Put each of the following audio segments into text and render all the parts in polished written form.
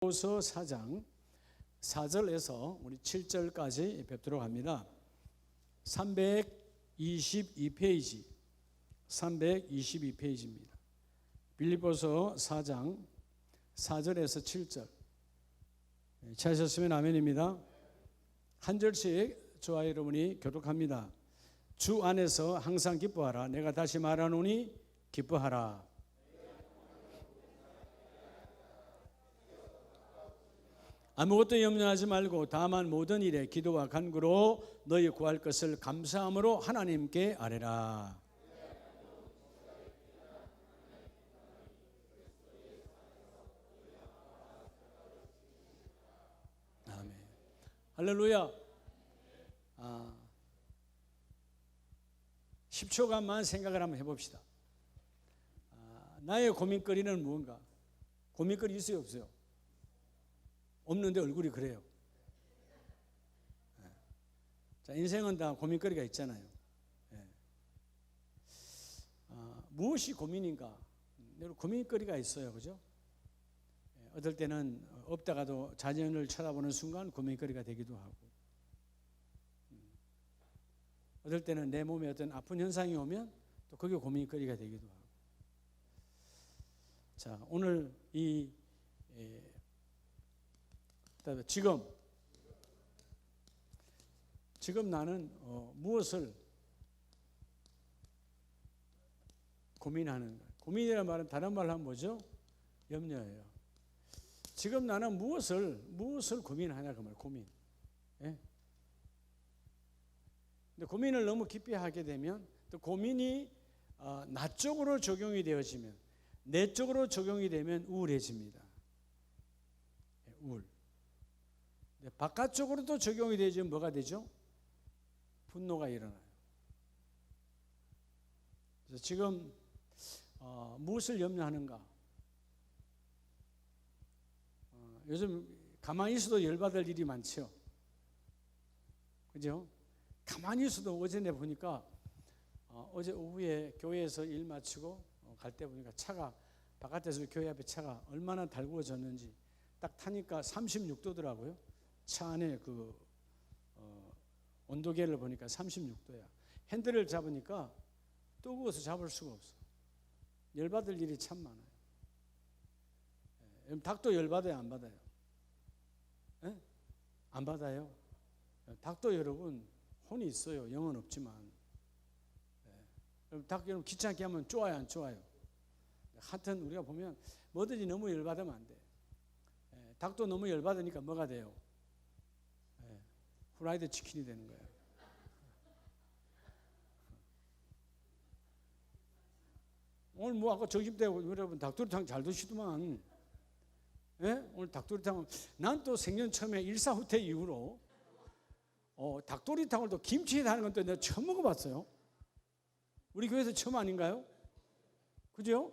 빌립보서 4장 4절에서 우리 7절까지 뵙도록 합니다. 322페이지 322페이지입니다. 빌립보서 4장 4절에서 7절. 찾으셨으면 아멘입니다. 한 절씩 저와 여러분이 교독합니다. 주 안에서 항상 기뻐하라. 내가 다시 말하노니 기뻐하라. 아무것도 염려하지 말고 다만 모든 일에 기도와 간구로 너희 구할 것을 감사함으로 하나님께 아뢰라. 아멘. 할렐루야. 10초간만 생각을 한번 해봅시다. 나의 고민거리는 무언가? 고민거리 있어요, 없어요? 없는데 얼굴이 그래요. 자, 인생은 다 고민거리가 있잖아요. 무엇이 고민인가? 고민거리가 있어요, 그죠? 어떨 때는 없다가도 자연을 쳐다보는 순간 고민거리가 되기도 하고, 어떨 때는 내 몸에 어떤 아픈 현상이 오면 또 그게 고민거리가 되기도 하고. 자, 오늘 지금 나는 무엇을 고민하는가? 고민이라는 말은 다른 말로 하면 뭐죠? 염려예요. 지금 나는 무엇을 고민하냐 그 말, 고민. 예? 근데 고민을 너무 깊이 하게 되면 또 고민이 나 쪽으로 적용이 되어지면, 내 쪽으로 적용이 되면 우울해집니다. 우울. 바깥쪽으로도 적용이 되면 뭐가 되죠? 분노가 일어나요. 그래서 지금 무엇을 염려하는가? 요즘 가만히 있어도 열받을 일이 많죠. 그죠? 가만히 있어도 어제 내 보니까 어제 오후에 교회에서 일 마치고 갈 때 보니까 차가, 바깥에서 교회 앞에 차가 얼마나 달구어졌는지 딱 타니까 36도더라고요. 차 안에 그 온도계를 보니까 36도야. 핸들을 잡으니까 뜨거워서 잡을 수가 없어. 열받을 일이 참 많아요. 닭도 열받아요, 안 받아요? 에? 안 받아요. 닭도 여러분 혼이 있어요. 영은 없지만. 닭 여러분 귀찮게 하면 좋아요, 안 좋아요? 하여튼 우리가 보면 뭐든지 너무 열받으면 안 돼. 닭도 너무 열받으니까 뭐가 돼요? 후라이드 치킨이 되는 거예요. 오늘 뭐 아까 저집 때 여러분 닭도리탕 잘 드시더만. 오늘 닭도리탕, 난 또 생전 처음에 일사후퇴 이후로 닭도리탕을 또 김치에 하는 건 또 내가 처음 먹어봤어요. 우리 교회에서 처음 아닌가요? 그죠?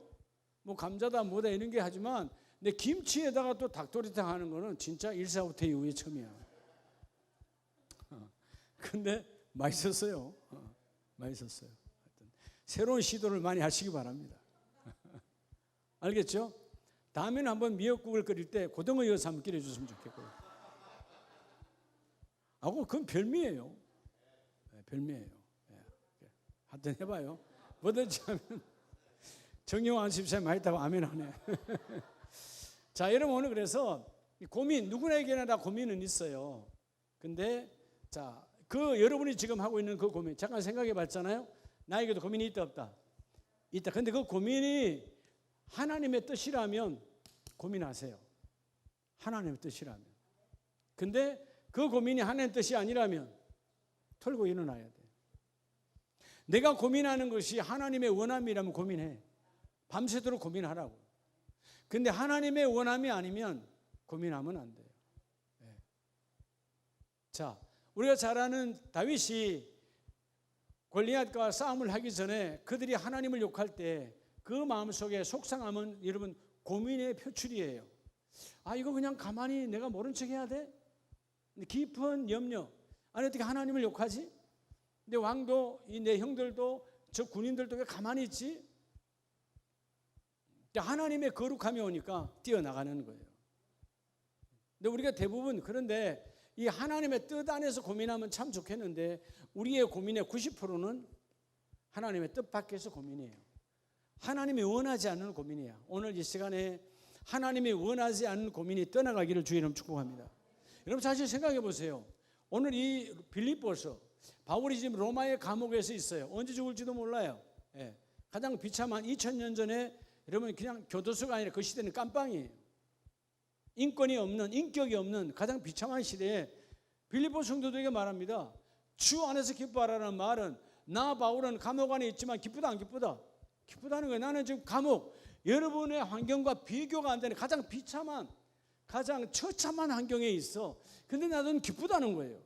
뭐 감자다 뭐다 이런 게 하지만 근데 김치에다가 또 닭도리탕 하는 거는 진짜 일사후퇴 이후에 처음이야. 근데 맛있었어요. 맛있었어요. 새로운 시도를 많이 하시기 바랍니다. 알겠죠? 다음에는 한번 미역국을 끓일 때 고등어 이어서 한번 끓여줬으면 좋겠고요. 그건 별미예요. 별미예요. 하여튼 해봐요. 뭐든지 하면 정영환 집사님 많이 있다고 아멘 하네. 자, 여러분 오늘 그래서 고민, 누구에게나 다 고민은 있어요. 근데 자, 여러분이 지금 하고 있는 그 고민 잠깐 생각해 봤잖아요. 나에게도 고민이 있다 없다? 있다. 근데 그 고민이 하나님의 뜻이라면 고민하세요. 하나님의 뜻이라면. 근데 그 고민이 하나님의 뜻이 아니라면 털고 일어나야 돼. 내가 고민하는 것이 하나님의 원함이라면 고민해. 밤새도록 고민하라고. 근데 하나님의 원함이 아니면 고민하면 안 돼요. 자, 우리가 잘 아는 다윗이 골리앗과 싸움을 하기 전에 그들이 하나님을 욕할 때 그 마음속에 속상함은 여러분 고민의 표출이에요. 이거 그냥 가만히 내가 모른 척 해야 돼? 깊은 염려. 아니 어떻게 하나님을 욕하지? 내 왕도 내 형들도 저 군인들도 왜 가만히 있지? 하나님의 거룩함이 오니까 뛰어나가는 거예요. 근데 우리가 대부분 그런데 이 하나님의 뜻 안에서 고민하면 참 좋겠는데 우리의 고민의 90%는 하나님의 뜻 밖에서 고민이에요. 하나님이 원하지 않는 고민이야. 오늘 이 시간에 하나님이 원하지 않는 고민이 떠나가기를 주의 이름 축복합니다. 여러분 사실 생각해 보세요. 오늘 이 빌립보서 바울이 지금 로마의 감옥에서 있어요. 언제 죽을지도 몰라요. 예. 가장 비참한 2000년 전에 여러분 그냥 교도소가 아니라 그 시대는 깜빵이에요. 인권이 없는, 인격이 없는 가장 비참한 시대에 빌립보 성도들에게 말합니다. 주 안에서 기뻐하라는 말은 나 바울은 감옥 안에 있지만 기쁘다 안 기쁘다? 기쁘다는 거예요. 나는 지금 감옥, 여러분의 환경과 비교가 안 되는 가장 비참한, 가장 처참한 환경에 있어. 근데 나는 기쁘다는 거예요.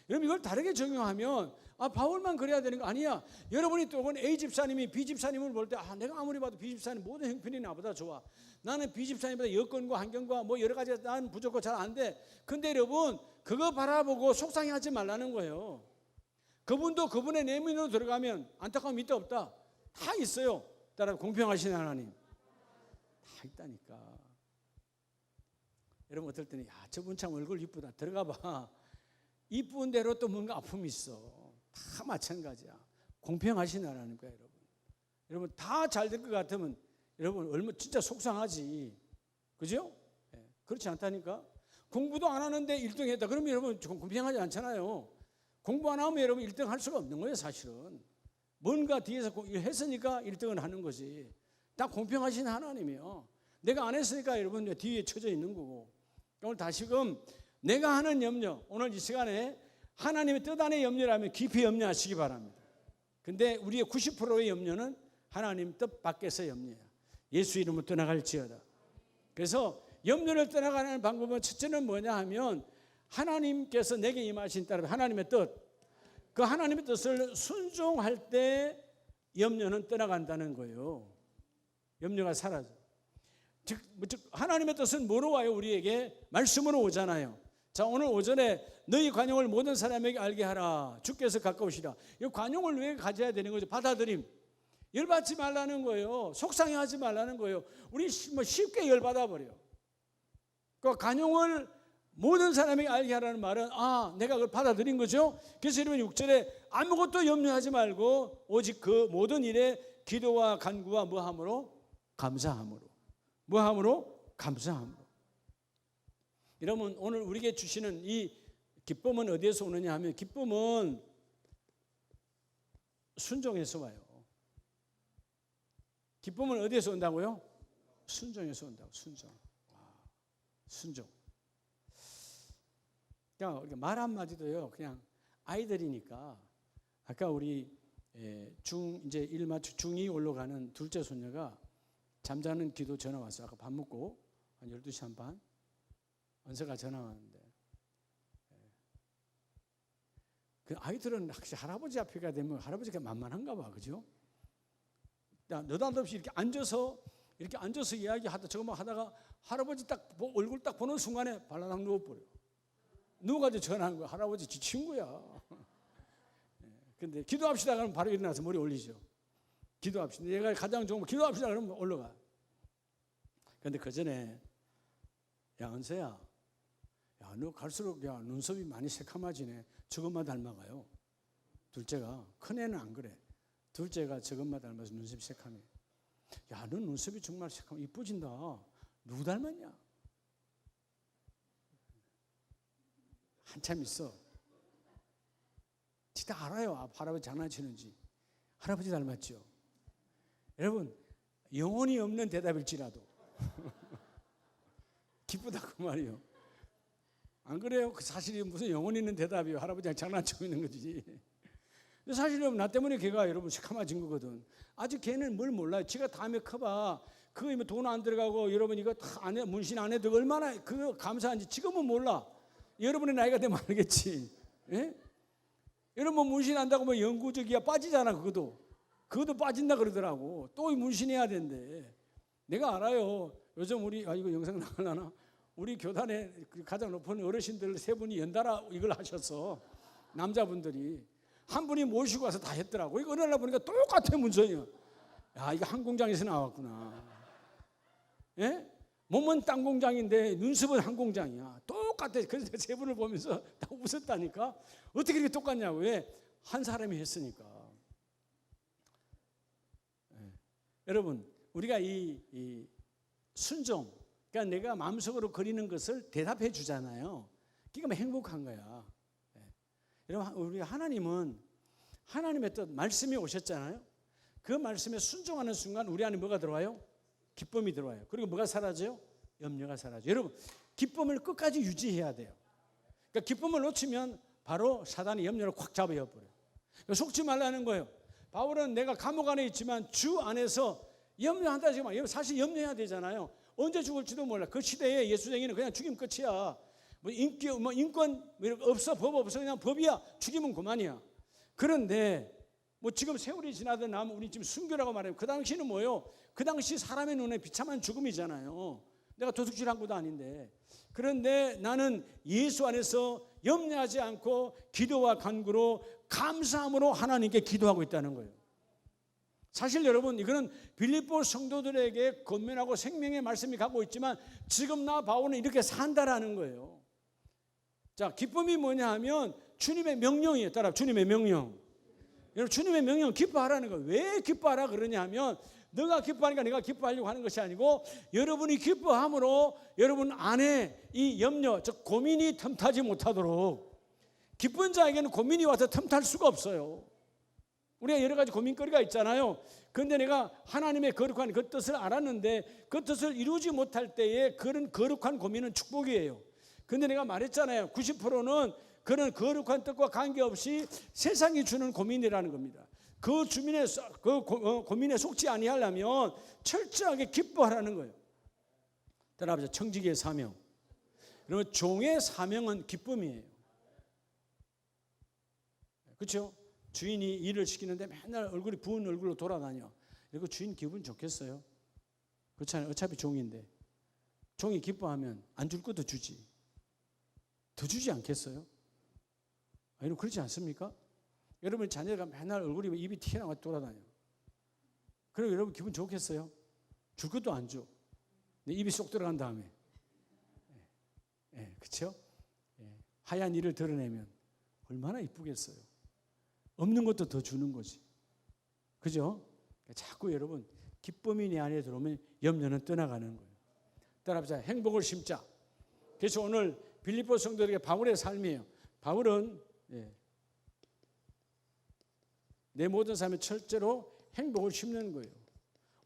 여러분 이걸 다르게 적용하면 바울만 그래야 되는 거 아니야. 여러분이 또 A 집사님이 B 집사님을 볼 때 내가 아무리 봐도 B 집사님 모든 형편이 나보다 좋아. 나는 B 집사님보다 여건과 환경과 뭐 여러 가지 난 부족하고 잘 안 돼. 근데 여러분 그거 바라보고 속상해하지 말라는 거예요. 그분도 그분의 내면으로 들어가면 안타까움 있다 없다? 다 있어요. 따라 공평하신 하나님 다 있다니까. 여러분 어떨 때는 저분 참 얼굴 이쁘다. 들어가 봐. 이쁜 대로 또 뭔가 아픔이 있어. 다 마찬가지야. 공평하신 하나님과 여러분. 여러분 다 잘 될 것 같으면 여러분 얼마 진짜 속상하지. 그죠? 네. 그렇지 않다니까. 공부도 안 하는데 1등 했다. 그러면 여러분 공평하지 않잖아요. 공부 안 하면 여러분 1등 할 수가 없는 거예요 사실은. 뭔가 뒤에서 했으니까 1등을 하는 거지. 다 공평하신 하나님이요. 내가 안 했으니까 여러분 뒤에 쳐져 있는 거고. 오늘 다시금 내가 하는 염려, 오늘 이 시간에 하나님의 뜻 안에 염려라면 깊이 염려하시기 바랍니다. 근데 우리의 90%의 염려는 하나님 뜻 밖에서 염려야. 예수 이름으로 떠나갈지어다. 그래서 염려를 떠나가는 방법은 첫째는 뭐냐 하면 하나님께서 내게 임하신 따라 하나님의 뜻, 그 하나님의 뜻을 순종할 때 염려는 떠나간다는 거예요. 염려가 사라져. 즉 하나님의 뜻은 뭐로 와요? 우리에게 말씀으로 오잖아요. 자, 오늘 오전에 너희 관용을 모든 사람에게 알게 하라. 주께서 가까우시라. 이 관용을 왜 가져야 되는 거죠? 받아들임. 열받지 말라는 거예요. 속상해하지 말라는 거예요. 우리 쉽게 열받아 버려. 그 관용을 모든 사람에게 알게 하라는 말은 내가 그걸 받아들인 거죠. 그래서 여러분 6절에 아무것도 염려하지 말고 오직 그 모든 일에 기도와 간구와 뭐함으로? 감사함으로. 뭐함으로? 감사함으로. 여러분 오늘 우리에게 주시는 이 기쁨은 어디에서 오느냐 하면 기쁨은 순종에서 와요. 기쁨은 어디에서 온다고요? 순종에서 온다고. 순종. 순종. 그냥 말 한마디도요. 그냥 아이들이니까 아까 우리 이제 1중2 올라가는 둘째 손녀가 잠자는 기도 전화 왔어요. 아까 밥 먹고 한 12시 한 반 언서가 전화 왔는데 그 아이들은 혹시 할아버지 앞에가 되면 할아버지가 만만한가 봐. 그죠? 느닷없이 이렇게 앉아서 이야기하다 저거만 하다가 할아버지 딱 얼굴 딱 보는 순간에 발라당 누워버려. 누워가지고 전화한 거야. 할아버지 지 친구야. 근데 기도합시다 그러면 바로 일어나서 머리 올리죠. 기도합시다. 얘가 가장 좋은 거 기도합시다 그러면 올라가. 근데 그 전에 야 은서야, 야 너 갈수록 야 눈썹이 많이 새카마지네. 저것만 닮아가요. 둘째가. 큰애는 안 그래. 둘째가 저것만 닮아서 눈썹이 새카매. 야 너 눈썹이 정말 새카매 이쁘진다. 누구 닮았냐? 한참 있어. 진짜 알아요. 할아버지 장난치는지. 할아버지 닮았죠. 여러분 영혼이 없는 대답일지라도 기쁘다고 말이요. 안 그래요? 그 사실이 무슨 영혼 있는 대답이에요. 할아버지랑 장난치고 있는 거지. 근데 사실 나 때문에 걔가 여러분 새카마진 거거든. 아직 걔는 뭘 몰라요. 지가 다음에 커봐. 그거 돈 안 들어가고 여러분 이거 다 안 해, 문신 안 해도 얼마나 그거 감사한지 지금은 몰라. 여러분의 나이가 되면 알겠지. 예? 여러분 문신 한다고 뭐 영구적이야 빠지잖아. 그것도 빠진다 그러더라고. 또 문신해야 된대. 내가 알아요. 요즘 우리 이거 영상 나가려나? 우리 교단에 가장 높은 어르신들 3분이 연달아 이걸 하셨어. 남자분들이 한 분이 모시고 와서 다 했더라고. 이거 어느 날 보니까 똑같아 문선이요. 야 이거 한 공장에서 나왔구나. 예? 몸은 땅 공장인데 눈썹은 한 공장이야. 똑같아. 그래서 세 분을 보면서 다 웃었다니까. 어떻게 이렇게 똑같냐고. 왜? 한 사람이 했으니까. 네. 여러분, 우리가 이 순종, 그러니까 내가 마음속으로 그리는 것을 대답해 주잖아요. 그러니까 행복한 거야. 네. 여러분, 우리 하나님은 하나님의 뜻, 말씀이 오셨잖아요. 그 말씀에 순종하는 순간 우리 안에 뭐가 들어와요? 기쁨이 들어와요. 그리고 뭐가 사라져요? 염려가 사라져요. 여러분, 기쁨을 끝까지 유지해야 돼요. 그러니까 기쁨을 놓치면 바로 사단이 염려를 꽉 잡아버려요. 그러니까 속지 말라는 거예요. 바울은 내가 감옥 안에 있지만 주 안에서 염려한다 지금 사실 염려해야 되잖아요. 언제 죽을지도 몰라. 그 시대에 예수쟁이는 그냥 죽이면 끝이야. 뭐 인권 없어, 법 없어, 그냥 법이야. 죽이면 그만이야. 그런데 뭐 지금 세월이 지나든 나면 우리 지금 순교라고 말해요. 그 당시는 뭐예요? 그 당시 사람의 눈에 비참한 죽음이잖아요. 내가 도둑질한 것도 아닌데. 그런데 나는 예수 안에서 염려하지 않고 기도와 간구로 감사함으로 하나님께 기도하고 있다는 거예요. 사실 여러분, 이거는 빌립보 성도들에게 권면하고 생명의 말씀이 가고 있지만 지금 나 바울은 이렇게 산다라는 거예요. 자, 기쁨이 뭐냐 하면 주님의 명령이에요. 따라 주님의 명령. 여러분, 주님의 명령 기뻐하라는 거예요. 왜 기뻐하라 그러냐 하면 너가 기뻐하니까 내가 기뻐하려고 하는 것이 아니고 여러분이 기뻐함으로 여러분 안에 이 염려, 즉 고민이 틈타지 못하도록. 기쁜 자에게는 고민이 와서 틈탈 수가 없어요. 우리가 여러 가지 고민거리가 있잖아요. 그런데 내가 하나님의 거룩한 그 뜻을 알았는데 그 뜻을 이루지 못할 때에 그런 거룩한 고민은 축복이에요. 그런데 내가 말했잖아요. 90%는 그런 거룩한 뜻과 관계없이 세상이 주는 고민이라는 겁니다. 그 고민에 속지 아니하려면 철저하게 기뻐하라는 거예요. 따라합시다. 청지기의 사명. 그러면 종의 사명은 기쁨이에요. 그렇죠? 주인이 일을 시키는데 맨날 얼굴이 부은 얼굴로 돌아다녀. 이거 주인 기분 좋겠어요? 그렇잖아요. 어차피 종인데. 종이 기뻐하면 안 줄 것도 주지. 더 주지 않겠어요? 여러분 그렇지 않습니까? 여러분 자녀가 맨날 얼굴이 입이 튀어나와 돌아다녀. 그럼 여러분 기분 좋겠어요? 줄 것도 안 줘. 입이 쏙 들어간 다음에. 그렇죠? 하얀 이를 드러내면 얼마나 이쁘겠어요? 없는 것도 더 주는 거지. 그죠? 자꾸 여러분 기쁨이 내 안에 들어오면 염려는 떠나가는 거예요. 따라합시다. 행복을 심자. 그래서 오늘 빌립보 성도들에게 바울의 삶이에요. 바울은 내 모든 삶에 철저로 행복을 심는 거예요.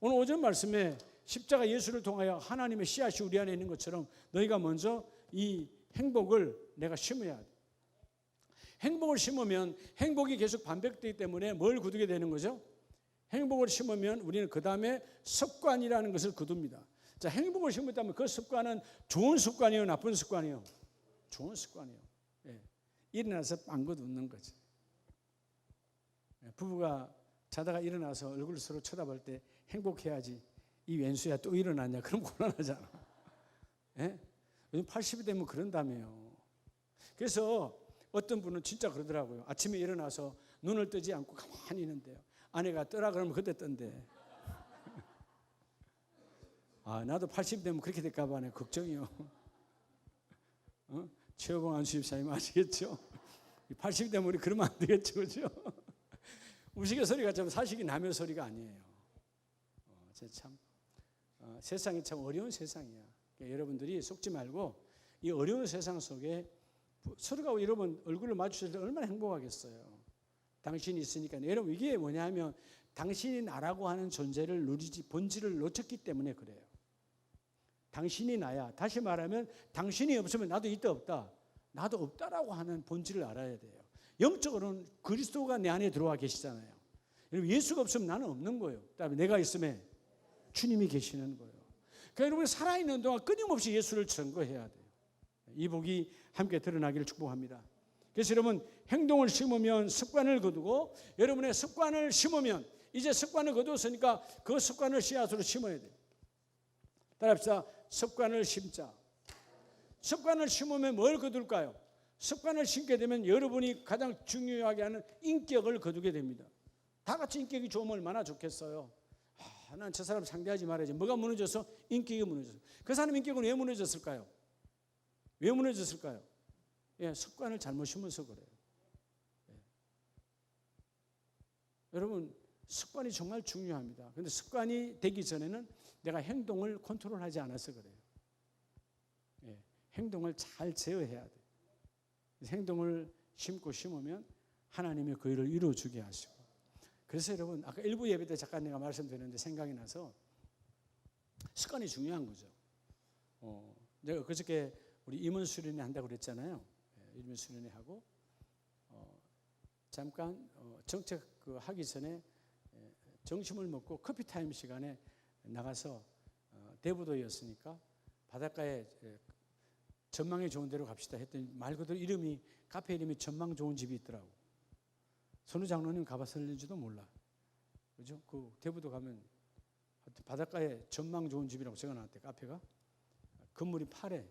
오늘 오전 말씀에 십자가 예수를 통하여 하나님의 씨앗이 우리 안에 있는 것처럼 너희가 먼저 이 행복을 내가 심어야 돼. 행복을 심으면 행복이 계속 반복되기 때문에 뭘 거두게 되는 거죠? 행복을 심으면 우리는 그 다음에 습관이라는 것을 거둡니다. 자, 행복을 심었다면 그 습관은 좋은 습관이에요, 나쁜 습관이에요? 좋은 습관이에요. 일어나서 빵긋 웃는 거지. 부부가 자다가 일어나서 얼굴을 서로 쳐다볼 때 행복해야지. 이 왼수야 또 일어났냐? 그럼 곤란하잖아. 요즘 80이 되면 그런다며요. 그래서 어떤 분은 진짜 그러더라고요. 아침에 일어나서 눈을 뜨지 않고 가만히 있는데요. 아내가 뜨라 그러면 그때 뜬대. 나도 80 되면 그렇게 될까 봐 걱정이요. 최호봉 안수집사님 아시겠죠? 80 되면 우리 그러면 안 되겠죠, 그죠? 우시개 소리가 좀 사식이 남의 소리가 아니에요. 참 세상이 참 어려운 세상이야. 그러니까 여러분들이 속지 말고 이 어려운 세상 속에 서로가 여러분 얼굴을 마주칠 때 얼마나 행복하겠어요. 당신이 있으니까. 여러분 이게 뭐냐면 당신이 나라고 하는 존재를 누리지 본질을 놓쳤기 때문에 그래요. 당신이 나야. 다시 말하면 당신이 없으면 나도 있다 없다. 나도 없다라고 하는 본질을 알아야 돼요. 영적으로는 그리스도가 내 안에 들어와 계시잖아요. 여러분 예수가 없으면 나는 없는 거예요. 그다음에 내가 있으면 주님이 계시는 거예요. 그러니까 여러분이 살아있는 동안 끊임없이 예수를 증거해야 돼요. 이 복이 함께 드러나기를 축복합니다. 그래서 여러분 행동을 심으면 습관을 거두고 여러분의 습관을 심으면 이제 습관을 거두었으니까 그 습관을 씨앗으로 심어야 돼요. 따라합시다. 습관을 심자. 습관을 심으면 뭘 거둘까요? 습관을 심게 되면 여러분이 가장 중요하게 하는 인격을 거두게 됩니다. 다 같이 인격이 좋으면 얼마나 좋겠어요. 난 저 사람 상대하지 말아야지. 뭐가 무너져서? 인격이 무너졌어. 그 사람 인격은 왜 무너졌을까요? 왜 무너졌을까요? 예, 습관을 잘못 심어서 그래요. 예. 여러분, 습관이 정말 중요합니다. 그런데 습관이 되기 전에는 내가 행동을 컨트롤하지 않아서 그래요. 예, 행동을 잘 제어해야 돼요. 행동을 심으면 하나님의 그 일을 이루어주게 하시고. 그래서 여러분, 아까 일부 예배 때 잠깐 내가 말씀드렸는데 생각이 나서 습관이 중요한 거죠. 내가 그저께 우리 임원 수련회 한다고 그랬잖아요. 임원 수련회 하고 잠깐 정책 하기 전에 점심을 먹고 커피 타임 시간에 나가서 대부도였으니까 바닷가에 전망이 좋은 데로 갑시다 했더니 말 그대로 이름이 카페 이름이 전망 좋은 집이 있더라고. 선우 장로님 가봤을지도 몰라. 그죠? 그 대부도 가면 바닷가에 전망 좋은 집이라고 적어놨대. 카페가 건물이 파래.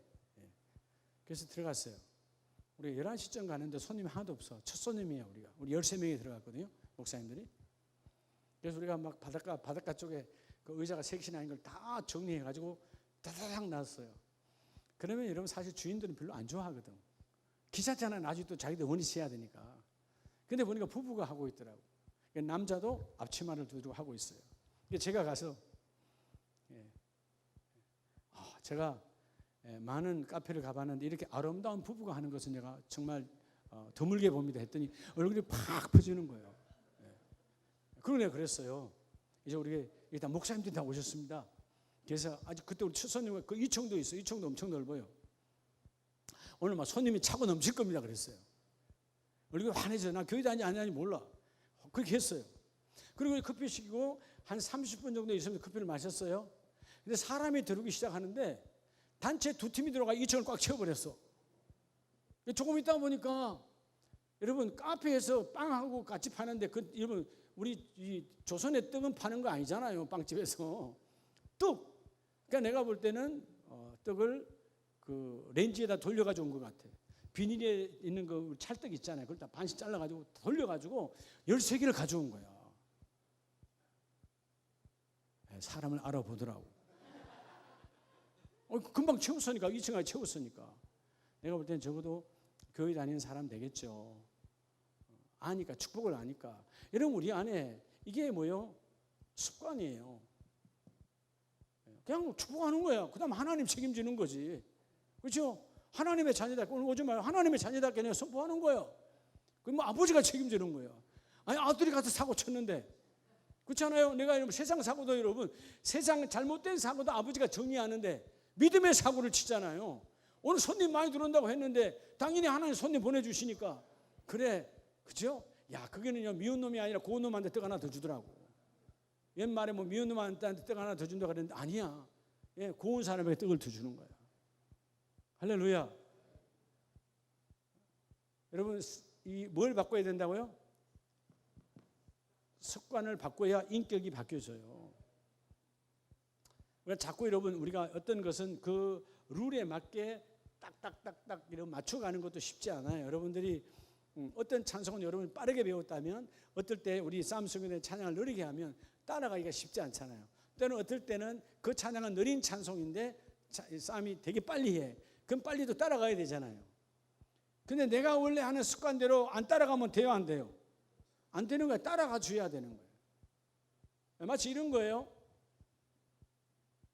그래서 들어갔어요. 우리가 11시쯤 가는데 손님이 하나도 없어. 첫 손님이에요. 우리 13명이 들어갔거든요. 목사님들이. 그래서 우리가 막 바닷가 쪽에 그 의자가 셋이나 있는 걸 다 정리해가지고 다다닥 놨어요. 그러면 여러분 사실 주인들은 별로 안 좋아하거든. 귀찮잖아. 나중에 또 자기들 원위치 해야 되니까. 근데 보니까 부부가 하고 있더라고. 남자도 앞치마를 두르고 하고 있어요. 제가 가서 제가 많은 카페를 가봤는데 이렇게 아름다운 부부가 하는 것은 내가 정말 드물게 봅니다 했더니 얼굴이 팍 퍼지는 거예요. 그러고 내가 그랬어요. 이제 우리 일단 목사님들이 다 오셨습니다. 그래서 아직 그때 우리 첫 손님 그 2층도 있어요. 2층도 엄청 넓어요. 오늘 막 손님이 차고 넘칠 겁니다 그랬어요. 얼굴이 환해져. 나 교회 다니지 안 다니지 몰라. 그렇게 했어요. 그리고 커피 시키고 한 30분 정도 있으면서 커피를 마셨어요. 근데 사람이 들어오기 시작하는데 단체 2팀이 들어가 2층을 꽉 채워버렸어. 조금 있다 보니까 여러분 카페에서 빵하고 같이 파는데 여러분 우리 이 조선의 떡은 파는 거 아니잖아요. 빵집에서 떡. 그러니까 내가 볼 때는 떡을 그 렌지에다 돌려가지고 온 것 같아. 비닐에 있는 그 찰떡 있잖아요. 그걸 다 반씩 잘라가지고 돌려가지고 13개를 가져온 거야. 사람을 알아보더라고. 금방 채웠으니까 2층까지 채웠으니까 내가 볼 때는 적어도 교회 다니는 사람 되겠죠. 아니까 축복을 아니까. 여러분 우리 안에 이게 뭐요? 습관이에요. 그냥 축복하는 거야. 그다음 하나님 책임지는 거지. 그렇죠? 하나님의 자녀다. 오늘 오지 마요. 하나님의 자녀다. 그냥 선포하는 거예요. 그럼 뭐 아버지가 책임지는 거예요. 아니 아들이 가서 사고 쳤는데 그렇잖아요. 내가 여러분 세상 사고도 여러분 세상 잘못된 사고도 아버지가 정리하는데 믿음의 사고를 치잖아요. 오늘 손님 많이 들어온다고 했는데 당연히 하나님 손님 보내주시니까 그래 그죠? 야 그게는요 미운 놈이 아니라 고운 놈한테 떡 하나 더 주더라고. 옛말에 뭐 미운 놈한테 떡 하나 더 준다고 그랬는데 아니야. 예, 고운 사람에게 떡을 더 주는 거야. 할렐루야. 여러분 이 뭘 바꿔야 된다고요? 습관을 바꿔야 인격이 바뀌어져요. 그러니까 자꾸 여러분 우리가 어떤 것은 그 룰에 맞게 딱딱딱딱 이렇게 맞춰가는 것도 쉽지 않아요. 여러분들이 어떤 찬송은 여러분 빠르게 배웠다면 어떨 때 우리 싸움 속에 찬양을 느리게 하면 따라가기가 쉽지 않잖아요. 때는 어떨 때는 그 찬양은 느린 찬송인데 싸움이 되게 빨리 해. 그럼 빨리도 따라가야 되잖아요. 근데 내가 원래 하는 습관대로 안 따라가면 돼요, 안 돼요? 안 되는 거예요. 따라가 줘야 되는 거예요. 마치 이런 거예요.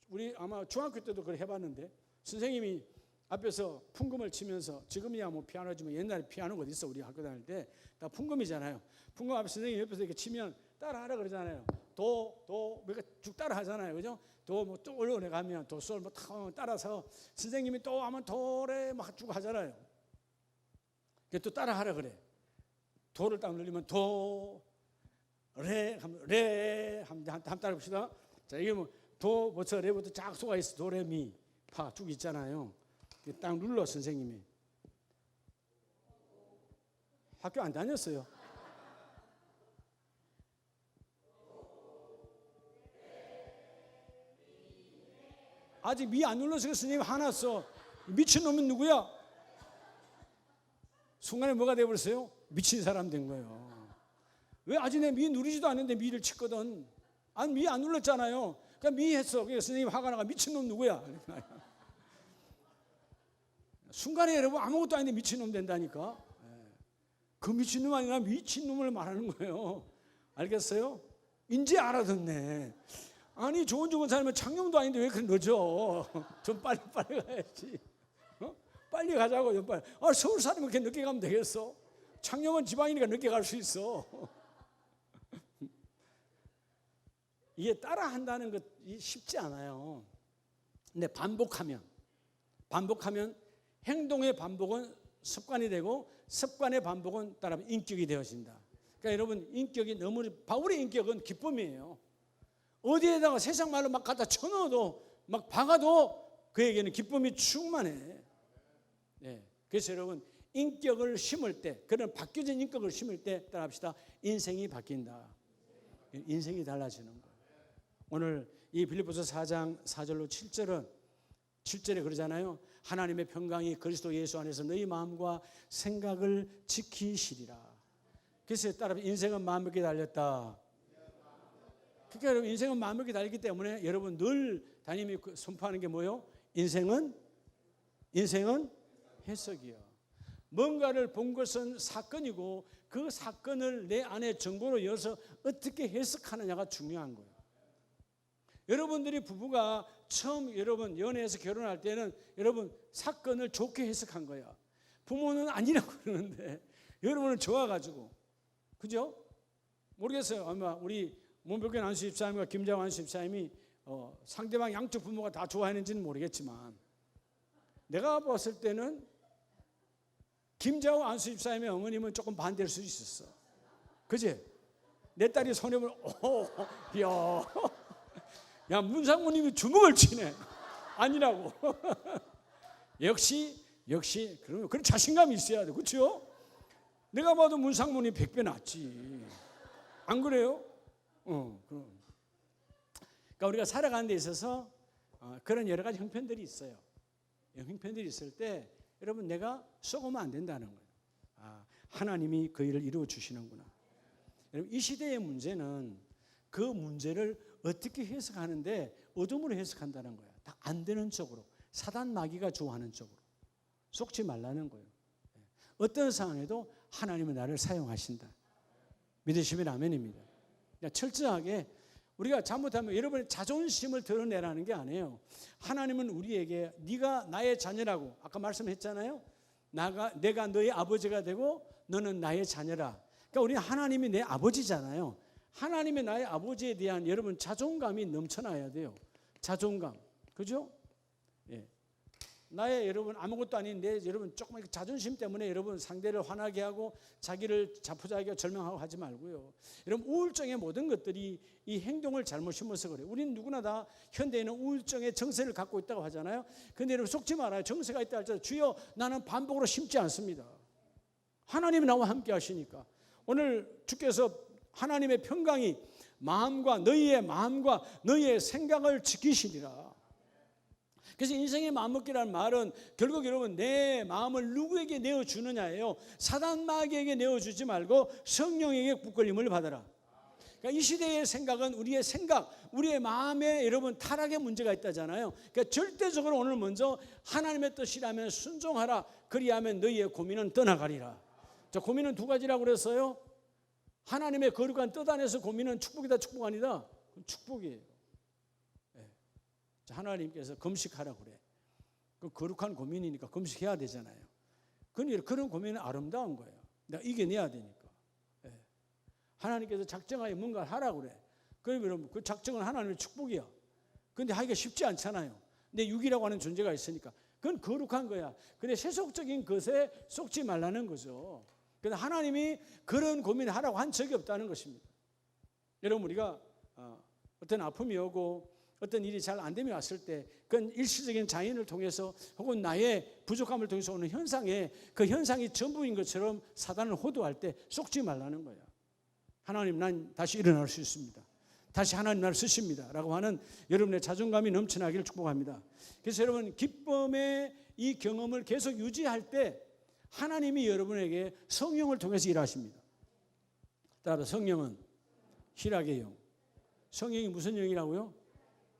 우리 아마 중학교 때도 그걸 해봤는데 선생님이 앞에서 풍금을 치면서 지금이야 뭐 피아노지만 옛날에 피아노가 어디 있어 우리 학교 다닐 때 다 풍금이잖아요. 풍금 앞에 선생님이 옆에서 이렇게 치면 따라하라 그러잖아요. 도 우리가 쭉 따라하잖아요, 그죠? 도 뭐 또 올라가면 도 솔 뭐 따라서 선생님이 또 하면 도레 막 쭉 하잖아요. 또 따라하라 그래. 도를 딱 늘리면 도, 레 하면 레 한번 따라 봅시다. 자 이게 뭐 도 부터 레부터 쫙 쏘가 있어. 도, 레, 미, 파 쭉 있잖아요. 딱 눌러 선생님이. 학교 안 다녔어요. 아직 미 안 눌러서 선생님이 화났어. 미친놈은 누구야? 순간에 뭐가 돼버렸어요? 미친 사람 된 거예요. 왜 아직 내 미 누리지도 않는데 미를 치거든. 아니 미 안 눌렀잖아요. 그러니까 미 했어. 그래서 선생님 화가 나가 미친놈 누구야? 순간에 여러분 아무것도 아닌데 미친놈 된다니까. 그 미친놈 아니라 미친놈을 말하는 거예요. 알겠어요? 이제 알아듣네. 아니 좋은 삶은 창녕도 아닌데 왜 그렇게 늦어? 좀 빨리 가야지. 빨리 가자고. 좀 빨리. 서울 사람은 그렇게 늦게 가면 되겠어? 창녕은 지방이니까 늦게 갈 수 있어. 이게 따라한다는 것이 쉽지 않아요. 근데 반복하면 행동의 반복은 습관이 되고 습관의 반복은 따라하면 인격이 되어진다. 그러니까 여러분 인격이 너무 바울의 인격은 기쁨이에요. 어디에다가 세상 말로 막 갖다 쳐넣어도 막 박아도 그에게는 기쁨이 충만해. 네. 그래서 여러분 인격을 심을 때 그런 바뀌어진 인격을 심을 때 따라합시다. 인생이 바뀐다. 인생이 달라지는 거예요. 오늘 이 빌립보서 4장 4절로 7절에 그러잖아요. 하나님의 평강이 그리스도 예수 안에서 너희 마음과 생각을 지키시리라. 그래서 따라 인생은 마음먹기에 달렸다. 그러니까 여러분 인생은 마음먹기에 달렸기 때문에 여러분 늘 담임이 선포하는 게 뭐예요? 인생은 해석이요. 뭔가를 본 것은 사건이고 그 사건을 내 안에 정보로 이어서 어떻게 해석하느냐가 중요한 거예요. 여러분들이 부부가 처음 여러분 연애해서 결혼할 때는 여러분 사건을 좋게 해석한 거야. 부모는 아니라고 그러는데 여러분은 좋아가지고 그죠? 모르겠어요. 아마 우리 문복현 안수 집사님과 김자환 안수 집사님이 상대방 양쪽 부모가 다 좋아했는지는 모르겠지만 내가 봤을 때는 김자환 안수 집사님의 어머님은 조금 반대할 수 있었어. 그지? 내 딸이 손에 보면 야 문상무님이 주먹을 치네. 아니라고. 역시 그런 자신감이 있어야 돼. 그렇죠? 내가 봐도 문상무님 100배 낫지. 안 그래요? 그럼. 그러니까 우리가 살아가는 데 있어서 그런 여러 가지 형편들이 있어요. 형편들이 있을 때 여러분 내가 썩으면 안 된다는 거예요. 하나님이 그 일을 이루어 주시는구나. 여러분 이 시대의 문제는 그 문제를 어떻게 해석하는데 어둠으로 해석한다는 거야. 다 안 되는 쪽으로 사단 마귀가 좋아하는 쪽으로 속지 말라는 거예요. 어떤 상황에도 하나님은 나를 사용하신다. 믿으시면 아멘입니다. 그러니까 철저하게 우리가 잘못하면 여러분의 자존심을 드러내라는 게 아니에요. 하나님은 우리에게 네가 나의 자녀라고 아까 말씀했잖아요. 내가 너의 아버지가 되고 너는 나의 자녀라. 그러니까 우리 하나님이 내 아버지잖아요. 하나님의 나의 아버지에 대한 여러분 자존감이 넘쳐나야 돼요. 자존감. 그죠? 예. 나의 여러분 아무것도 아닌데 여러분 조금 자존심 때문에 여러분 상대를 화나게 하고 자기를 자포자기하고 절망하고 하지 말고요. 여러분 우울증의 모든 것들이 이 행동을 잘못 심어서 그래요. 우리는 누구나 다 현대에는 우울증의 정세를 갖고 있다고 하잖아요. 그런데 여러분 속지 말아요. 정세가 있다 할지라도 주여 나는 반복으로 심지 않습니다. 하나님이 나와 함께 하시니까. 오늘 주께서 하나님의 평강이 마음과 너희의 생각을 지키시리라. 그래서 인생의 마음먹기라는 말은 결국 여러분 내 마음을 누구에게 내어주느냐예요. 사단 마귀에게 내어주지 말고 성령에게 붙들림을 받아라. 그러니까 이 시대의 생각은 우리의 생각, 우리의 마음에 여러분 타락의 문제가 있다잖아요. 그러니까 절대적으로 오늘 먼저 하나님의 뜻이라면 순종하라. 그리하면 너희의 고민은 떠나가리라. 자, 고민은 두 가지라고 그랬어요. 하나님의 거룩한 뜻 안에서 고민은 축복이다, 축복 아니다? 축복이에요. 네. 자, 하나님께서 금식하라고 그래. 그 거룩한 고민이니까 금식해야 되잖아요. 그런 고민은 아름다운 거예요. 내가 이겨내야 되니까. 네. 하나님께서 작정하여 뭔가를 하라고 그래. 그러면 그 작정은 하나님의 축복이야. 그런데 하기가 쉽지 않잖아요. 내 육이라고 하는 존재가 있으니까. 그건 거룩한 거야. 근데 세속적인 것에 속지 말라는 거죠. 그런데 하나님이 그런 고민을 하라고 한 적이 없다는 것입니다. 여러분 우리가 어떤 아픔이 오고 어떤 일이 잘 안 됨이 왔을 때 그건 일시적인 장애인을 통해서 혹은 나의 부족함을 통해서 오는 현상에 그 현상이 전부인 것처럼 사단을 호도할 때 속지 말라는 거야. 하나님 난 다시 일어날 수 있습니다. 다시 하나님 나를 쓰십니다. 라고 하는 여러분의 자존감이 넘쳐나기를 축복합니다. 그래서 여러분 기쁨의 이 경험을 계속 유지할 때 하나님이 여러분에게 성령을 통해서 일하십니다. 따라서 성령은 희락의 영, 성령이 무슨 영이라고요?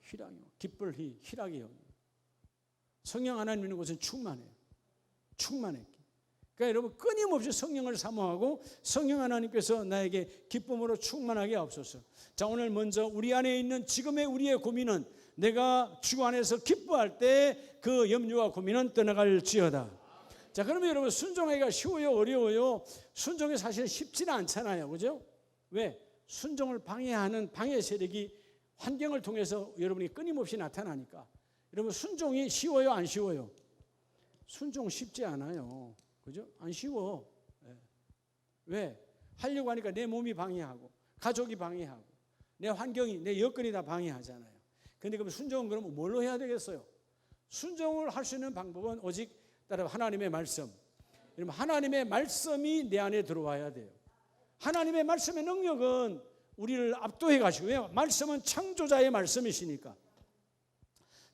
희락이요. 기쁠 희, 희락의 영. 성령 하나님 있는 곳은 충만해요. 충만해. 그러니까 여러분 끊임없이 성령을 사모하고 성령 하나님께서 나에게 기쁨으로 충만하게 하옵소서. 자, 오늘 먼저 우리 안에 있는 지금의 우리의 고민은 내가 주 안에서 기뻐할 때 그 염려와 고민은 떠나갈지어다. 자, 그러면 여러분 순종하기가 쉬워요, 어려워요? 순종이 사실 쉽지는 않잖아요, 그죠? 왜? 순종을 방해하는 방해 세력이 환경을 통해서 여러분이 끊임없이 나타나니까. 여러분 순종이 쉬워요, 안 쉬워요? 순종 쉽지 않아요, 그죠? 안 쉬워. 왜? 하려고 하니까 내 몸이 방해하고 가족이 방해하고 내 환경이, 내 여건이 다 방해하잖아요. 그런데 그럼 순종은 그러면 뭘로 해야 되겠어요? 순종을 할 수 있는 방법은 오직 따라 하나님의 말씀. 여러분 하나님의 말씀이 내 안에 들어와야 돼요. 하나님의 말씀의 능력은 우리를 압도해 가시고, 왜요? 말씀은 창조자의 말씀이시니까.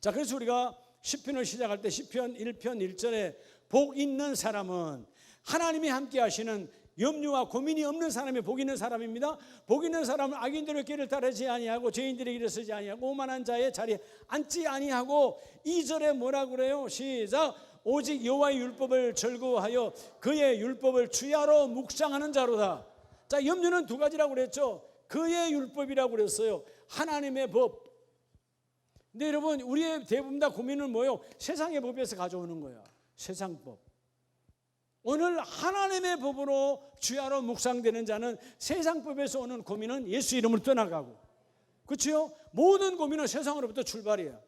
자, 그래서 우리가 시편을 시작할 때 시편 1편 1절에 복 있는 사람은 하나님이 함께 하시는 염려와 고민이 없는 사람이 복 있는 사람입니다. 복 있는 사람은 악인들의 길을 따르지 아니하고 죄인들의 길을 서지 아니하고 오만한 자의 자리에 앉지 아니하고, 2절에 뭐라고 그래요? 시작. 오직 여호와의 율법을 즐거워하여 그의 율법을 주야로 묵상하는 자로다. 자, 염려는 두 가지라고 그랬죠. 그의 율법이라고 그랬어요. 하나님의 법. 근데 여러분 우리의 대부분 다 고민은 뭐예요? 세상의 법에서 가져오는 거야. 세상 법. 오늘 하나님의 법으로 주야로 묵상되는 자는 세상 법에서 오는 고민은 예수 이름으로 떠나가고, 그렇죠? 모든 고민은 세상으로부터 출발이에요.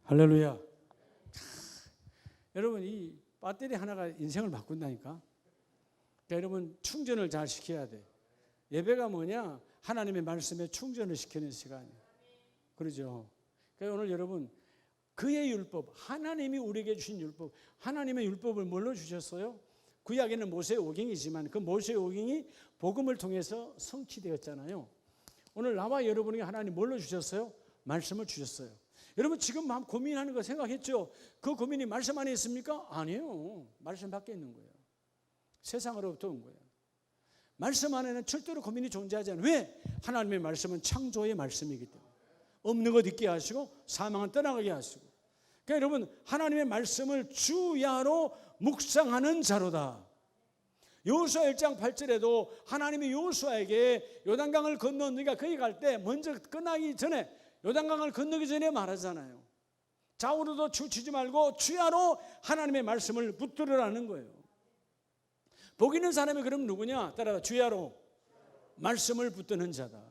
할렐루야. 여러분 이 배터리 하나가 인생을 바꾼다니까. 그러니까 여러분 충전을 잘 시켜야 돼. 예배가 뭐냐? 하나님의 말씀에 충전을 시키는 시간이에요. 그러죠. 그러니까 오늘 여러분 그의 율법, 하나님이 우리에게 주신 율법, 하나님의 율법을 뭘로 주셨어요? 구약에는 모세의 오경이지만 그 모세의 오경이 복음을 통해서 성취되었잖아요. 오늘 나와 여러분에게 하나님 뭘로 주셨어요? 말씀을 주셨어요. 여러분 지금 마음 고민하는 거 생각했죠? 그 고민이 말씀 안에 있습니까? 아니에요. 말씀 밖에 있는 거예요. 세상으로부터 온 거예요. 말씀 안에는 절대로 고민이 존재하지 않아요. 왜? 하나님의 말씀은 창조의 말씀이기 때문에. 없는 것 있게 하시고 사망은 떠나가게 하시고. 그러니까 여러분 하나님의 말씀을 주야로 묵상하는 자로다. 여호수아 1장 8절에도 하나님이 여호수아에게 요단강을 건너 네가 거기 갈 때 먼저 끝나기 전에, 요단강을 건너기 전에 말하잖아요. 좌우로도 치우치지 말고 주야로 하나님의 말씀을 붙들으라는 거예요. 복 있는 사람이 그럼 누구냐? 따라서 주야로 말씀을 붙드는 자다.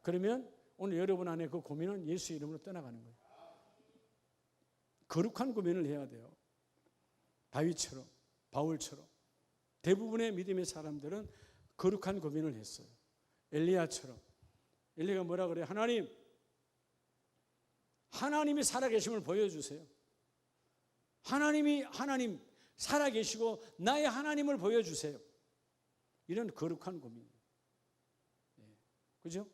그러면 오늘 여러분 안에 그 고민은 예수 이름으로 떠나가는 거예요. 거룩한 고민을 해야 돼요. 다윗처럼, 바울처럼. 대부분의 믿음의 사람들은 거룩한 고민을 했어요. 엘리야처럼. 엘리야가 뭐라 그래요? 하나님이 살아계심을 보여주세요. 하나님 살아계시고 나의 하나님을 보여주세요. 이런 거룩한 고민이에요. 그죠?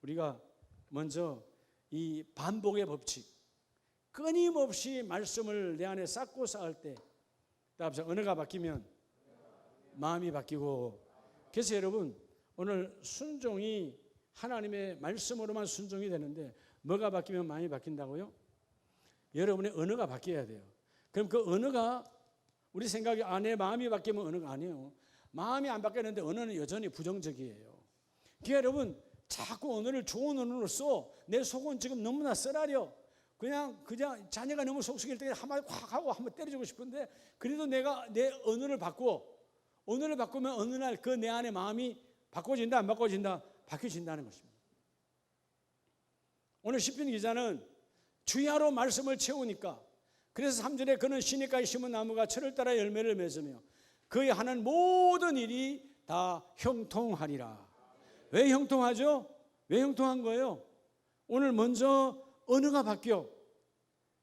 우리가 먼저 이 반복의 법칙, 끊임없이 말씀을 내 안에 쌓고 쌓을 때, 언어가 바뀌면 마음이 바뀌고. 그래서 여러분 오늘 순종이 하나님의 말씀으로만 순종이 되는데 뭐가 바뀌면 마음이 바뀐다고요? 여러분의 언어가 바뀌어야 돼요. 그럼 그 언어가 우리 생각에 내 마음이 바뀌면 언어가 아니에요. 마음이 안 바뀌었는데 언어는 여전히 부정적이에요. 그러니까 여러분 자꾸 언어를 좋은 언어로 써. 내 속은 지금 너무나 쓰라려. 그냥 자녀가 너무 속썩일 때 한마디 확 하고 한번 때려주고 싶은데, 그래도 내가 내 언어를 바꾸면 어느 날 그 내 안에 마음이 바꿔진다 안 바꿔진다? 바뀌어진다는 것입니다. 오늘 시편 기자는 주야로 말씀을 채우니까 그래서 3절에 그는 시냇가에 심은 나무가 철을 따라 열매를 맺으며 그의 하는 모든 일이 다 형통하리라. 왜 형통하죠? 왜 형통한 거예요? 오늘 먼저 언어가 바뀌어.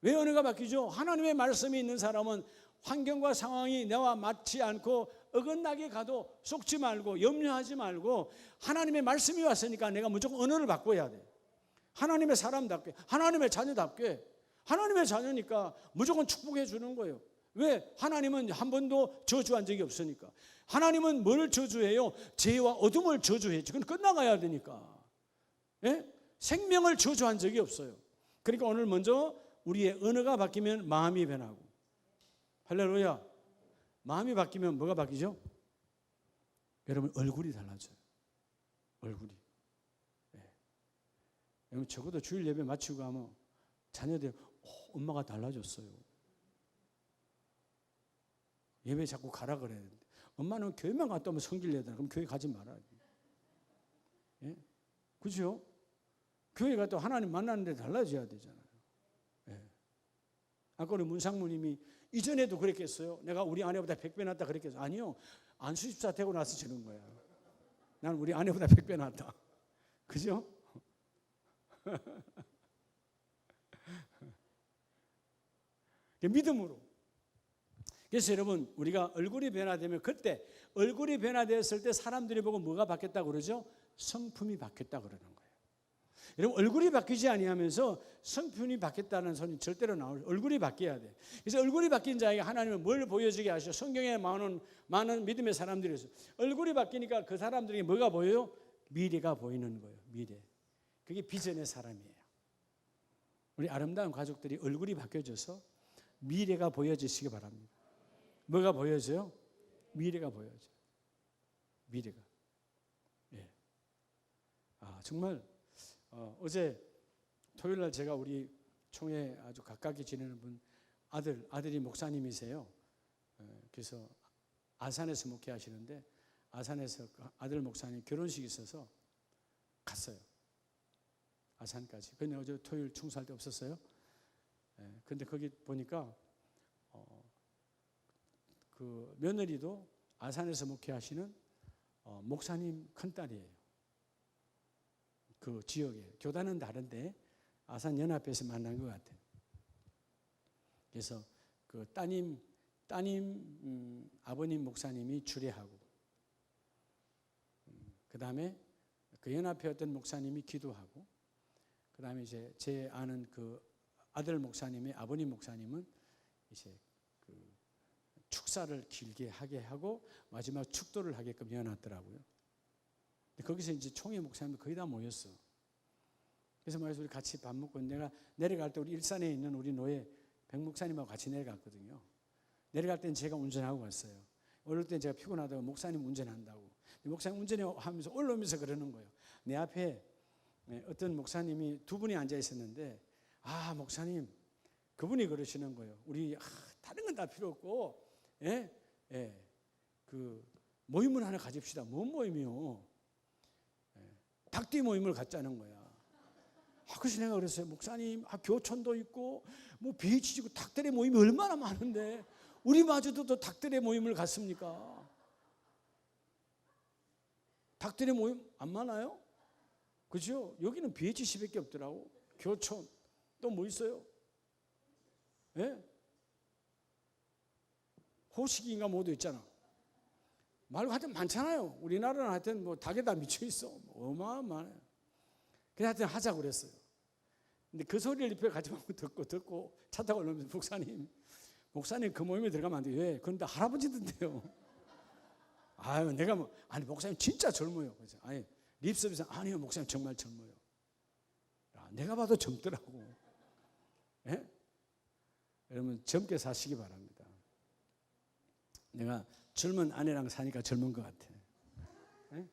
왜 언어가 바뀌죠? 하나님의 말씀이 있는 사람은 환경과 상황이 나와 맞지 않고 어긋나게 가도 속지 말고 염려하지 말고 하나님의 말씀이 왔으니까 내가 무조건 언어를 바꿔야 돼. 하나님의 사람답게, 하나님의 자녀답게. 하나님의 자녀니까 무조건 축복해 주는 거예요. 왜? 하나님은 한 번도 저주한 적이 없으니까. 하나님은 뭘 저주해요? 죄와 어둠을 저주해야지. 그건 끝나가야 되니까. 예? 생명을 저주한 적이 없어요. 그러니까 오늘 먼저 우리의 언어가 바뀌면 마음이 변하고. 할렐루야. 마음이 바뀌면 뭐가 바뀌죠? 여러분 얼굴이 달라져요. 얼굴이. 예. 여러분 적어도 주일 예배 마치고 가면 자녀들 엄마가 달라졌어요. 예배 자꾸 가라 그래야 되는데 엄마는 교회만 갔다 오면 성질 내더라. 그럼 교회 가지 말아야 돼. 예? 그죠? 교회 갔다 하나님 만나는데 달라져야 되잖아요. 예. 아까 우리 문상무님이 이전에도 그랬겠어요? 내가 우리 아내보다 100배 낫다 그랬겠어요? 아니요. 안수집사 되고 나서 저런 거야. 나는 우리 아내보다 100배 낫다. 그죠? 믿음으로. 그래서 여러분 우리가 얼굴이 변화되면 그때 얼굴이 변화되었을 때 사람들이 보고 뭐가 바뀌었다고 그러죠? 성품이 바뀌었다고 그러는 거예요. 여러분 얼굴이 바뀌지 아니하면서 성품이 바뀌었다는 소리 절대로 나올. 얼굴이 바뀌어야 돼. 그래서 얼굴이 바뀐 자에게 하나님은 뭘 보여주게 하셔? 성경에 많은 믿음의 사람들이 있어요. 얼굴이 바뀌니까 그 사람들에게 뭐가 보여요? 미래가 보이는 거예요. 미래. 그게 비전의 사람이에요. 우리 아름다운 가족들이 얼굴이 바뀌어져서 미래가 보여지시기 바랍니다. 뭐가 보여져요? 미래가 보여져요. 미래가. 예. 정말 어제 토요일 날 제가 우리 총회 아주 가깝게 지내는 분 아들이 목사님이세요. 그래서 아산에서 목회하시는데 아산에서 아들 목사님 결혼식이 있어서 갔어요. 아산까지. 근데 어제 토요일 충수할 때 없었어요. 근데 거기 보니까 그 며느리도 아산에서 목회하시는 목사님 큰딸이에요. 그 지역에. 교단은 다른데 아산 연합회에서 만난 것 같아요. 그래서 그 따님 아버님 목사님이 주례하고 그 다음에 그 연합회 어떤 목사님이 기도하고 그 다음에 이제 제 아는 그 아들 목사님의 아버님 목사님은 이제 그 축사를 길게 하게 하고 마지막 축도를 하게끔 해놨더라고요. 거기서 이제 총회 목사님들 거의 다 모였어. 그래서 말해서 우리 같이 밥 먹고 내가 내려갈 때 우리 일산에 있는 우리 노예 백 목사님하고 같이 내려갔거든요. 내려갈 때는 제가 운전하고 갔어요. 어릴 때 제가 피곤하다고 목사님 운전한다고. 목사님 운전하면서 올라오면서 그러는 거예요. 내 앞에 어떤 목사님이 두 분이 앉아 있었는데 목사님 그분이 그러시는 거예요. 우리 다른 건 다 필요 없고 그 모임을 하나 가집시다. 뭔 모임이요? 닭띠 모임을 갖자는 거야. 그래서 내가 그랬어요. 목사님 교촌도 있고 뭐 비치지고 닭들의 모임이 얼마나 많은데 우리마저도 또 닭들의 모임을 갖습니까? 닭들의 모임 안 많아요? 그죠? 여기는 BHC밖에 없더라고. 교촌 또 뭐 있어요? 예? 호식인가 뭐도 있잖아. 말고 하여튼 많잖아요. 우리나라는 하여튼 뭐 닭에 다 미쳐 있어. 어마어마해. 그래서 하여튼 하자고 그랬어요. 근데 그 소리를 입에 같이 듣고 차 타고 올라오면서 목사님 그 모임에 들어가면 안 돼요. 왜? 그런데 할아버지던데요. 내가 목사님 진짜 젊어요. 그래서 립서비스 아니요 목사님 정말 젊어요. 내가 봐도 젊더라고. 예? 여러분 젊게 사시기 바랍니다. 내가 젊은 아내랑 사니까 젊은 것 같아. 예?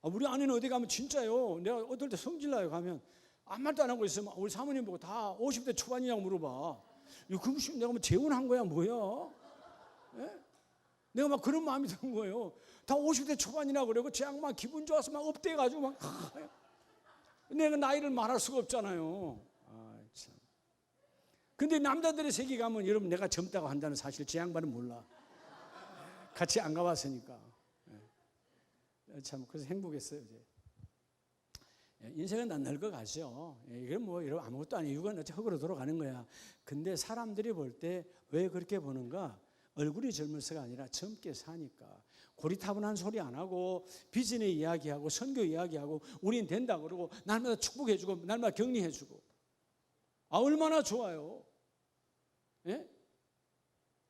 우리 아내는 어디 가면 진짜요. 내가 어떨 때 성질나요. 가면 아무 말도 안 하고 있으면 우리 사모님 보고 다 50대 초반이냐고 물어봐. 그럼 내가 뭐 재혼한 거야 뭐야? 예? 내가 막 그런 마음이 드는 거예요. 다 50대 초반이라 그러고 재앙 막 기분 좋아서 막 업돼가지고 막 내가 나이를 말할 수가 없잖아요. 참. 근데 남자들의 세계 가면 여러분 내가 젊다고 한다는 사실 제 양반은 몰라. 같이 안 가봤으니까. 참 그래서 행복했어요. 이제. 인생은 안 늙어가죠. 이건 뭐 여러분 아무것도 아니에요. 이건 어차피 흙으로 돌아가는 거야. 근데 사람들이 볼 때 왜 그렇게 보는가? 얼굴이 젊어서가 아니라 젊게 사니까. 고리타분한 소리 안 하고 비전의 이야기하고 선교 이야기하고 우린 된다 그러고 날마다 축복해주고 날마다 격려해주고. 얼마나 좋아요. 예?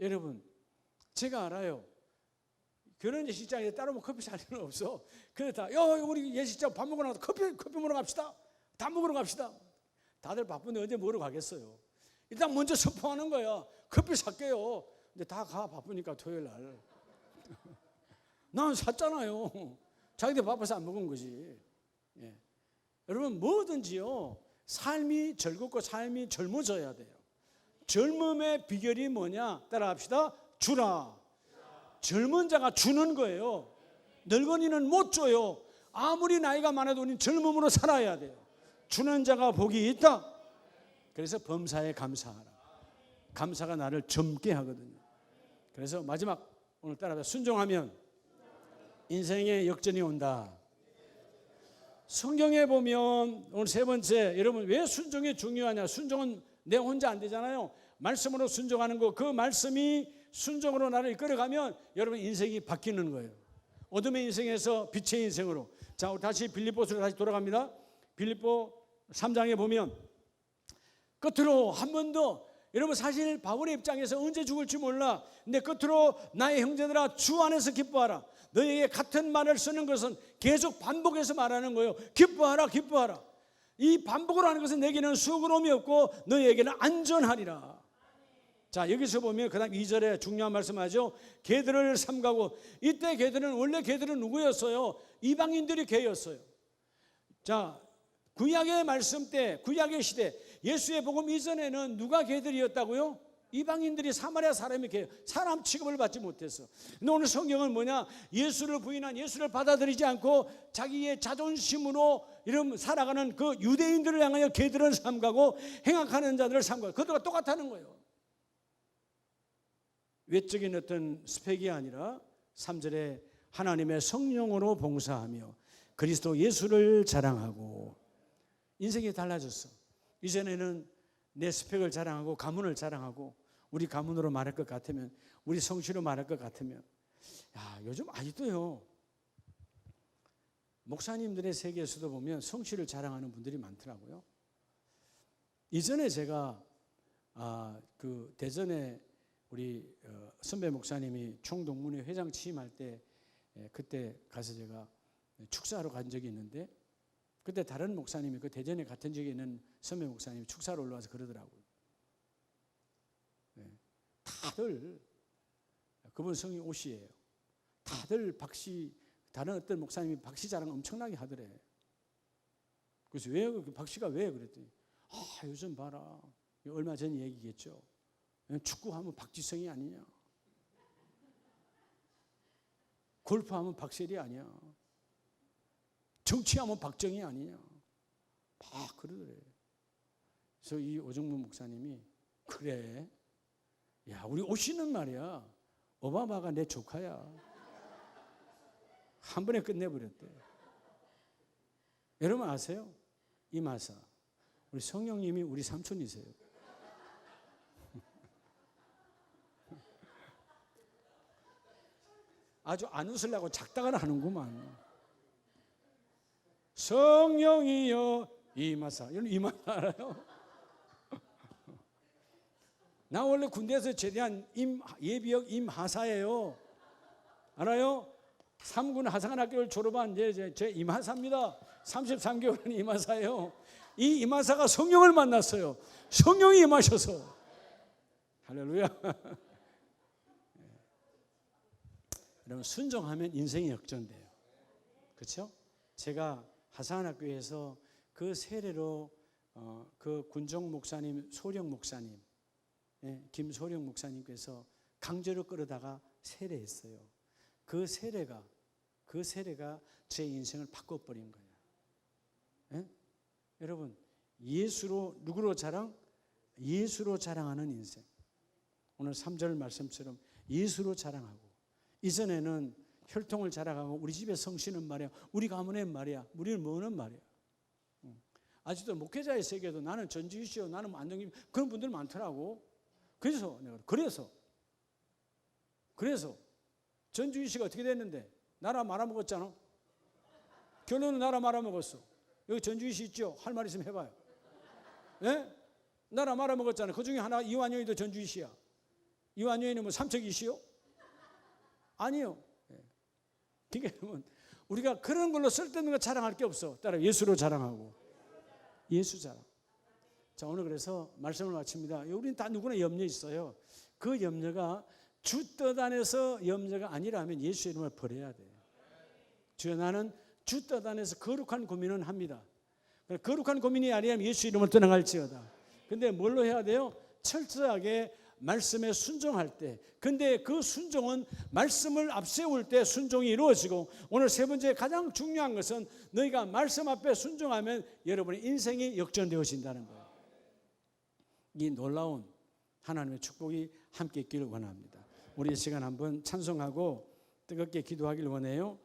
여러분 제가 알아요. 결혼 예식장에 따로 뭐 커피 살 일은 없어. 그래서 다 우리 예식장 밥 먹으러 가서 커피 먹으러 갑시다. 다 먹으러 갑시다. 다들 바쁜데 언제 먹으러 가겠어요. 일단 먼저 선포하는 거야. 커피 살게요. 근데 다 가 바쁘니까 토요일 날. 난 샀잖아요. 자기들 바빠서 안 먹은 거지. 예. 여러분 뭐든지요. 삶이 즐겁고 삶이 젊어져야 돼요. 젊음의 비결이 뭐냐? 따라합시다. 주라. 젊은 자가 주는 거예요. 늙은이는 못 줘요. 아무리 나이가 많아도 우리는 젊음으로 살아야 돼요. 주는 자가 복이 있다. 그래서 범사에 감사하라. 감사가 나를 젊게 하거든요. 그래서 마지막 오늘 따라서 순종하면 인생의 역전이 온다. 성경에 보면 오늘 세 번째 여러분 왜 순종이 중요하냐? 순종은 내 혼자 안 되잖아요. 말씀으로 순종하는 거 그 말씀이 순종으로 나를 이끌어가면 여러분 인생이 바뀌는 거예요. 어둠의 인생에서 빛의 인생으로. 자, 우리 다시 빌립보서로 다시 돌아갑니다. 빌립보 3장에 보면 끝으로 한 번 더 여러분 사실 바울의 입장에서 언제 죽을지 몰라. 근데 끝으로 나의 형제들아 주 안에서 기뻐하라. 너희에게 같은 말을 쓰는 것은 계속 반복해서 말하는 거예요. 기뻐하라 기뻐하라. 이 반복을 하는 것은 내게는 수고로움이 없고 너희에게는 안전하리라. 자 여기서 보면 그 다음 2절에 중요한 말씀하죠. 개들을 삼가고 이때 개들은 원래 개들은 누구였어요? 이방인들이 개였어요. 자 구약의 말씀 때 구약의 시대 예수의 복음 이전에는 누가 개들이었다고요? 이방인들이 사마리아 사람이 개 사람 취급을 받지 못했어. 근데 오늘 성경은 뭐냐? 예수를 부인한 예수를 받아들이지 않고 자기의 자존심으로 이런 살아가는 그 유대인들을 향하여 개들을 삼가고 행악하는 자들을 삼가고 그들과 똑같다는 거예요. 외적인 어떤 스펙이 아니라 3절에 하나님의 성령으로 봉사하며 그리스도 예수를 자랑하고 인생이 달라졌어. 이전에는 내 스펙을 자랑하고 가문을 자랑하고 우리 가문으로 말할 것 같으면 우리 성씨로 말할 것 같으면 요즘 아직도요 목사님들의 세계에서도 보면 성씨를 자랑하는 분들이 많더라고요. 이전에 제가 그 대전에 우리 선배 목사님이 총동문회 회장 취임할 때 그때 가서 제가 축사하러 간 적이 있는데 그때 다른 목사님이 그 대전에 같은 지역에 있는 선배 목사님이 축사로 올라와서 그러더라고요. 다들 그분 성이 오씨예요. 다들 박씨 다른 어떤 목사님이 박씨 자랑 엄청나게 하더래. 그래서 왜 박씨가 왜 그랬더니 요즘 봐라 얼마 전 얘기겠죠. 축구하면 박지성이 아니냐. 골프하면 박세리 아니야. 정치하면 박정희 아니냐. 막 그러더래. 그래서 이 오정문 목사님이 그래. 야 우리 오씨는 말이야. 오바마가 내 조카야. 한 번에 끝내버렸대. 여러분 아세요? 이마사. 우리 성령님이 우리 삼촌이세요. 아주 안 웃으려고 작다가 하는구만. 성령이여 이마사. 여러분 이마사 알아요? 나 원래 군대에서 제대한 예비역 임하사예요. 알아요? 3군 하상학교를 졸업한 제 임하사입니다. 33개월은 임하사예요. 이 임하사가 성령을 만났어요. 성령이 임하셔서. 할렐루야. 여러분 순종하면 인생이 역전돼요. 그렇죠? 제가 하상학교에서 그 세례로 그 군종 목사님, 소령 목사님, 김소령 목사님께서 강제로 끌어다가 세례했어요. 그 세례가 제 인생을 바꿔버린 거예요. 예? 여러분, 누구로 자랑? 예수로 자랑하는 인생. 오늘 3절 말씀처럼 예수로 자랑하고, 이전에는 혈통을 자랑하고 우리 집에 성씨는 말이야, 우리 가문의 말이야, 우리는 뭐는 말이야. 아직도 목회자의 세계도 나는 전주이시오, 나는 안정님, 그런 분들 많더라고. 그래서 전주이시가 어떻게 됐는데? 나라 말아먹었잖아. 결론은 나라 말아먹었어. 여기 전주이시 있죠? 할 말 있으면 해봐요. 예? 나라 말아먹었잖아. 그 중에 하나 이완용이도 전주이시야. 이완용이는 뭐 삼척이시요? 아니요. 그러니까 우리가 그런 걸로 쓸데없는 거 자랑할 게 없어. 따라 예수로 자랑하고, 예수 자랑. 자, 오늘 그래서 말씀을 마칩니다. 우리는 다 누구나 염려 있어요. 그 염려가 주 뜻 안에서 염려가 아니라면 예수 이름을 버려야 돼요. 주여, 나는 주 뜻 안에서 거룩한 고민은 합니다. 거룩한 고민이 아니라면 예수 이름을 떠나갈지어다. 근데 뭘로 해야 돼요? 철저하게 말씀에 순종할 때. 근데 그 순종은 말씀을 앞세울 때 순종이 이루어지고, 오늘 세 번째 가장 중요한 것은 너희가 말씀 앞에 순종하면 여러분의 인생이 역전되어진다는 거예요. 이 놀라운 하나님의 축복이 함께 있기를 원합니다. 우리 이 시간 한번 찬송하고 뜨겁게 기도하기를 원해요.